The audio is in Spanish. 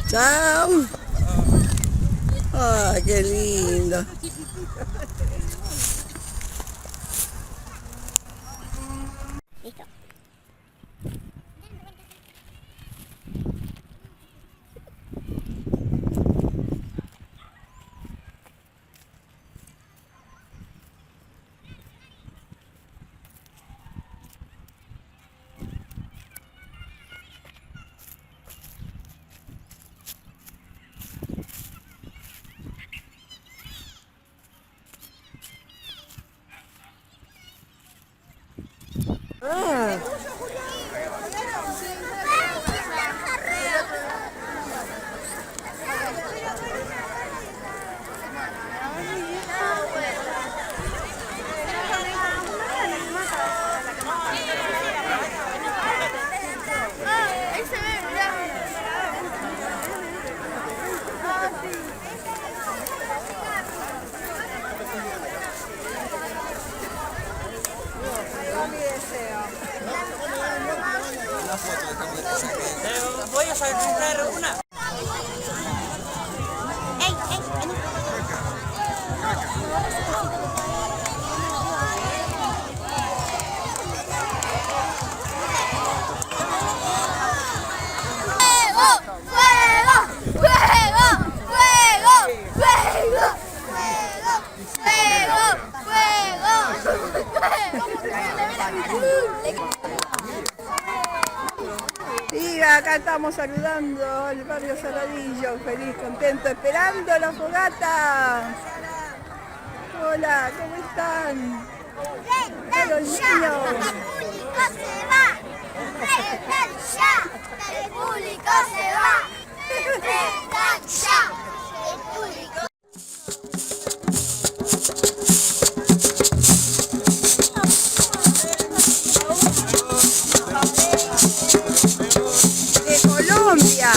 Chao. Ay, qué lindo. Listo. Ah, Ahí se ve, mirá. Voy a sacar una. Ey, vení. y acá estamos saludando al barrio Saladillo, feliz, contento, esperando la fogata. Hola, ¿cómo están? A los niños. ¡Público se va! ¡Prendan ya! ¡El público se va! ¡Prendan ya! ¡El público! De Colombia.